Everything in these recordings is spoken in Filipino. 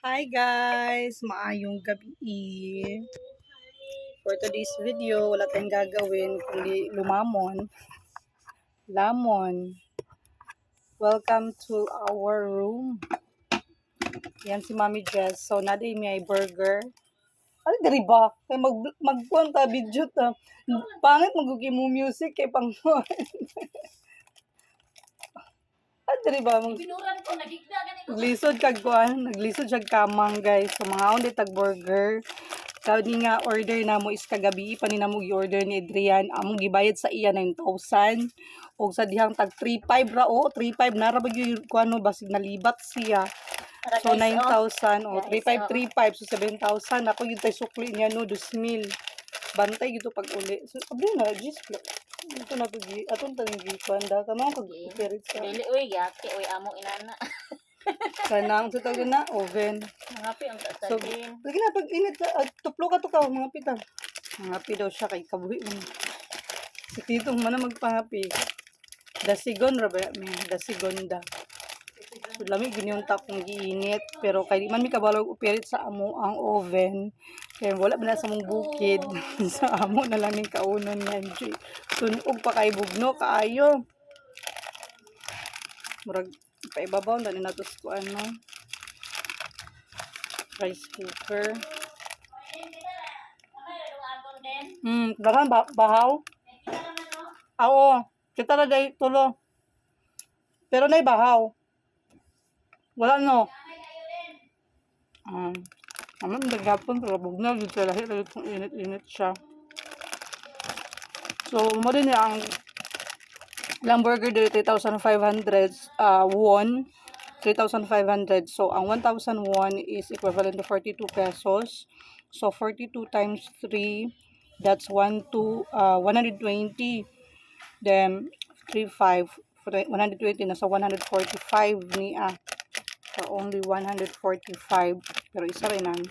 Hi guys! Maayong gabi. For today's video, wala tayong gagawin kundi lumamon. Lamon. Welcome to our room. Yan si Mami Jess. So, naday may burger. Ano dari ba? Kaya magkuhan ta video ta. Pangit magugi mo music kay pang Ano dari ba? Binuran ko, nagigda gani ko. Naglisod kag kuan, naglisod siya kamang guys. So mga onde tag burger. Kani nga order na mo is kagabi pa ni namo gi-order ni Adrian. Among gibayad sa iya 9,000 og sa dihang tag 3,500 ra o 3,500 na ra ba gyud kuano basig nalibat siya. So 9,000 o 3,535 so 7,000 ako gyud tay sukli niya no 2,000. Bantay gito pag uli. So abli na just ito na to gi aton tang gi kuanda ka mo kag pirit sa Dili uy, yaki uy amo inana. kanang sa tawag na oven. Nangapi ang So, tatalin. lagi na pag init tuplo ka to ka mga pita. Mga daw siya kay kabuhi mo. Si titong man na magpahapi. Dasigon ra ba mi dasigonda. So lami gini tap kung giinit pero kay di man mi kabalog upirit sa amo ang oven. Kaya wala ba na sa mong bukid. Sa amo na lang ning kaunon nga enjoy. Sunog pa kay bugno kaayo. Murag paibabaw na natos ko ano. Rice cooker. Dagan bahaw. Oo, kita na day tulo. Pero nay bahaw. Wala no. Aman daghapon pero bugnaw jud sa lahi lagi kung init-init siya. So mo din ang lang burger dito 3,500 won. 3,500. So ang 1,000 won is equivalent to 42 pesos. So 42 times 3 that's 120. Then 35 120 nasa 145 niya. So only 145 pero isa rin ang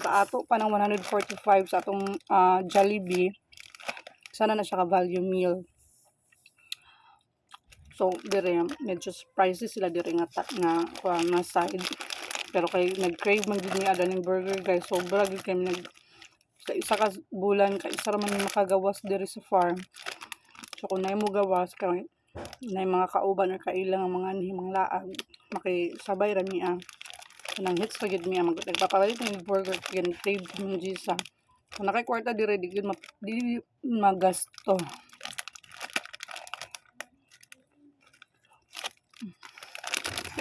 ato pa ng 145 sa atong Jollibee. Sana na siya ka value meal. So dire medyo pricey sila dire nga na side. Pero kay nag-crave man gid ni ada ning burger guys. Sobra gid kami sa isa ka bulan ka isa ra man makagawas dire sa farm. So kung nay mo gawas kay nay mga kauban or kailang ang mga himang laag makisabay ra niya. Nang hits pa gid mi magpapalit ng burger kay crave ng gisa. So nakay kwarta dire di magasto.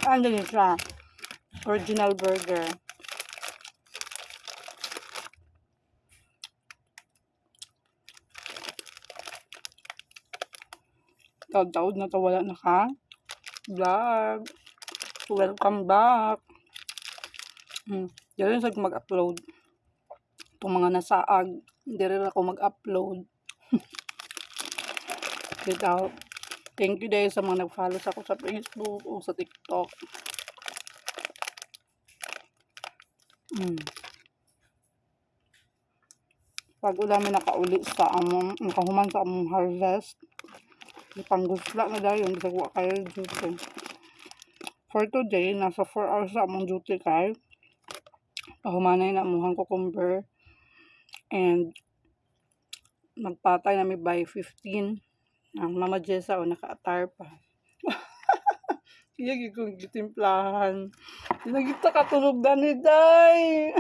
Ano yun siya? Original burger. Taod-taod na to wala na ka. Vlog. Welcome back. Diyan sa mag-upload. Itong mga nasaag. Hindi rin ako mag-upload. Dito. Thank you dahil sa mga nag-follow sa ako sa Facebook o sa TikTok. Pag ulami nakauli sa among nakahuman sa among harvest. Ipanggusla na dayon sa kuha kayo duty. For today, nasa 4 hours sa among duty kay pahumanay na amuhang cucumber and magpatay na mi by 15 ang Mama Jessa o naka-attire pa. Iya gikong gitimplahan. Dinagita katulog dani day.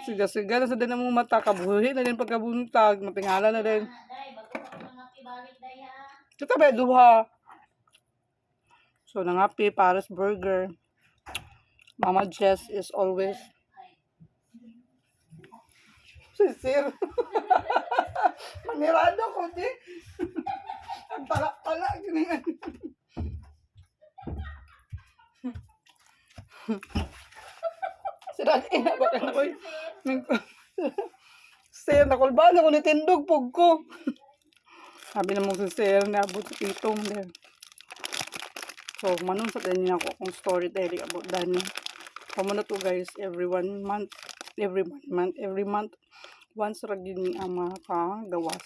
Siga-siga na sa din among mata kabuhi na din pagkabuntag, matingala na din. Kita ba duha? So nangapi Paris burger. Mama Jess is always Sir. Manirado ko di. Ang pala gini. Sira na ba ka na ko? Sir, nakulbaan ako ni tindog pug ko. Sabi na mo si Sir na abot sa pitong din. So, manong sa ganyan ako kung storytelling about Dani. Kamo na to guys, every month, once ra gyud ni ang mga kagawas.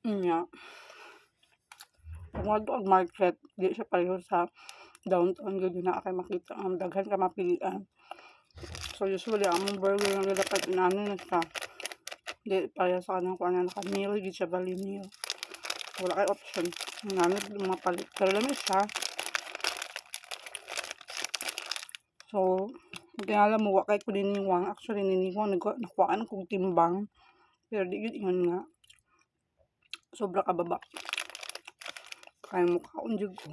Yeah. Kung wala ang market, di siya pareho sa downtown, gud na kay makita ang daghan ka mapilian. So usually among burger nga dapat inano na siya. Di pareho sa kanang kuan na naka-meal, di siya bali meal. Wala kay option. Nanit mapalit. Pero lamis siya. So, tinala mo, wakay ko niniwang. Actually, niniwang, nakuhaan kong timbang. Pero di yun ingon nga. Sobra kababa. Kaya mo kaon jud ko.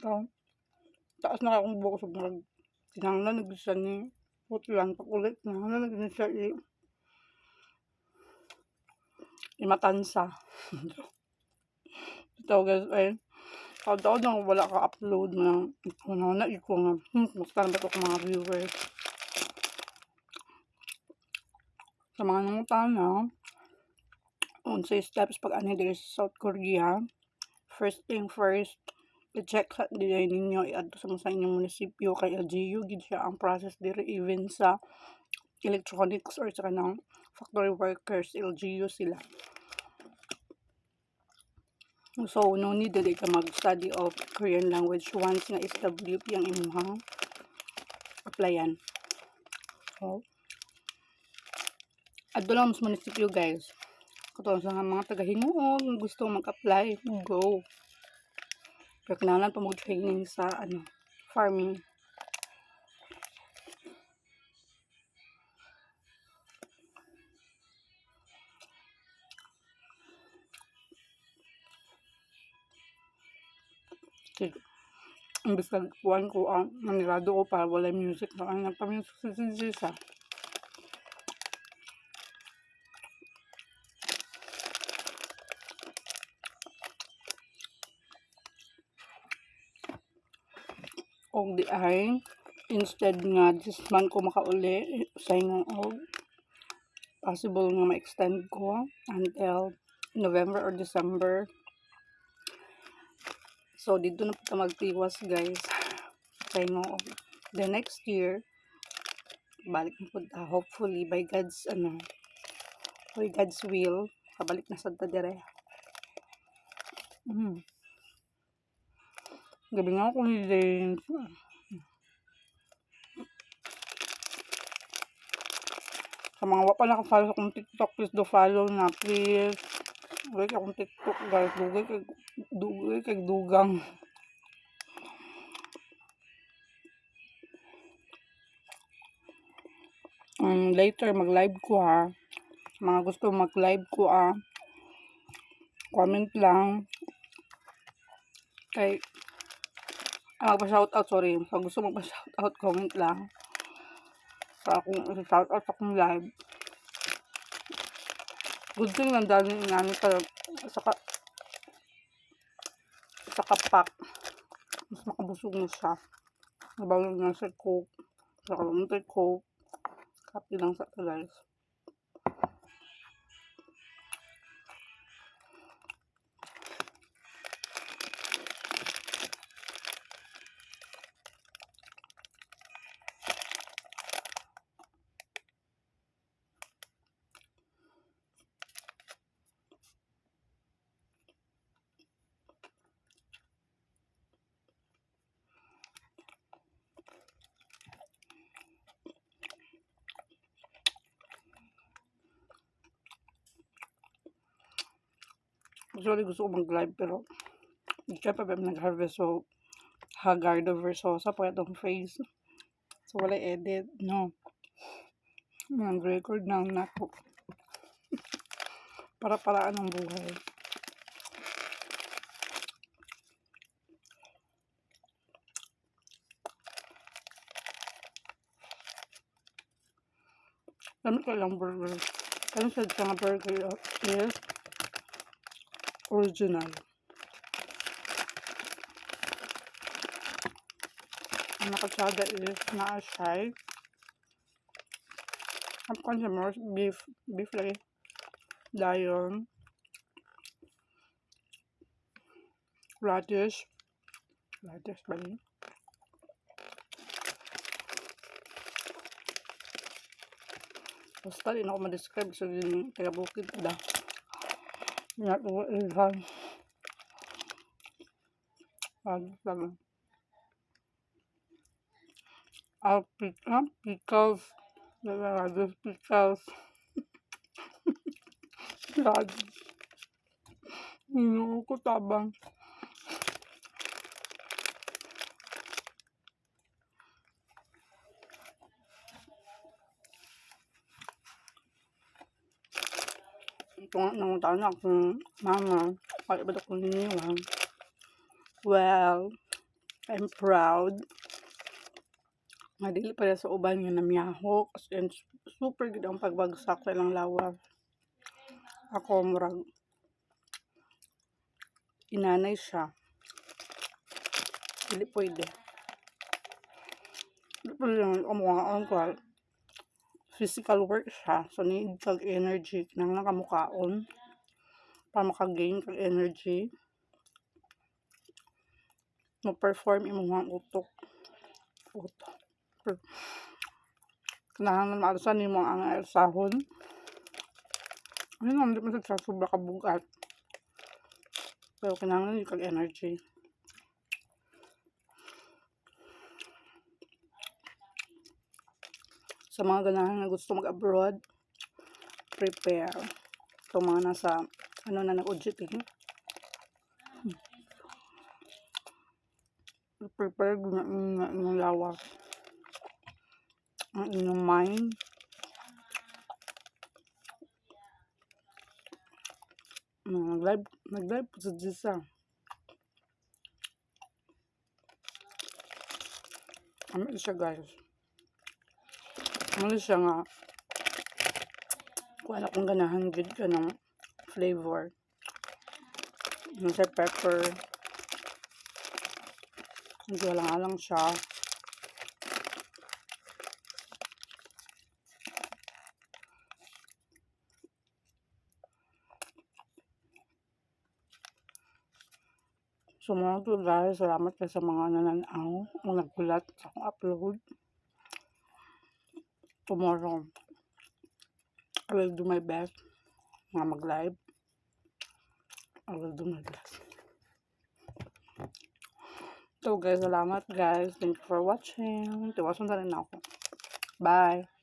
So, taas na akong buko sa mga tinanglan, nagbisan ni puti lang pag ulit. Tinanglan, nagbisan siya imatansa. Ito guys, ay, taon na wala ka upload na na iko nga. Kumusta na ba ito ko mga viewers? Sa mga nangutana, unsay steps pag ani diri sa South Korea. First thing first, i-check sa dili ninyo iadto sa inyong munisipyo kay LGU gid siya ang process diri even sa electronics or sa kanang factory workers LGU sila. So, no need dili ka mag-study of Korean language once nga SWP ang imuhang applyan. So, adto lang sa munisipyo guys. Katulad sa mga taga-Hinuon, gusto mag-apply, go. Pero kailangan pa mag-training sa farming. Imbis na kuhan ko ang manirado ko para wala music na ang nagpa-music sa sisa. Og di ay instead nga this month ko makauli say nga og possible nga ma-extend ko until November or December. So dito na po magtiwas guys. Say nga og the next year balik na po hopefully by God's will kabalik na sad ta dire. Gabi nga ako ni James. Sa mga wapa naka-follow sa akong TikTok, please do follow na, please. Dugay kay akong TikTok, guys. Dugay kay dugang. Later, mag-live ko ha. Sa mga gusto mag-live ko comment lang. Kay, magpa-shoutout, sorry. Sa gusto magpa-shoutout, comment lang. Sa akong shoutout sa akong live. Good thing lang dahil namin sa kapak. Mas makabusog na siya. Nabalog na sa coke. Sa kaluntay coke. Kapi lang sa guys. Actually, gusto ko mag-live pero hindi ka pa nag-harvest so haggard over sauce pa itong face. So, wala edit, no. Nag-record na ako. Para-paraan ang buhay. Dami ka lang burger. Kaya sa mga burger is original. Ang nakatsada is naasay. Ang consumers, beef lagi. Lion. Radish ba yun? Basta rin ako ma-describe sa yung taga-bukid da. Nga ko ilhan. Talaga. Pickles. There's pickles. God. Hindi ko tabang. Ito nga nangunta na akong mama. Kaya ba't ako niniwang? Well, I'm proud. Nga dili pa rin sa uban nga namiyaho. And super good ang pagbagsak sa ilang lawas. Ako murag inanay siya. Dili pwede. Dili pwede lang ang ko. Physical work siya. So, need kag energy nang nakamukaon para makagain kag energy. Ma-perform imong utok. Kailangan maarusan nimo ang sahon. Ano naman, di mo sa sobra kabugat. Pero kailangan nyo kag energy. Sa mga ganahan na gusto mag-abroad, prepare. Ito mga nasa, na nag-OJT. Prepare na inyong lawas. Ang inyong mind. Nag-live po sa Jisa. Ano siya guys. Ano siya nga. Wala kong ganahan good ka ng flavor. Ano siya pepper. Hindi alang-alang siya. So mga to guys, salamat kayo sa mga nananaw o nagbulat sa akong upload. Tomorrow, I will do my best nga mag-live. I will do my best. So guys, salamat guys. Thank you for watching. Tiwasan na rin ako. Bye!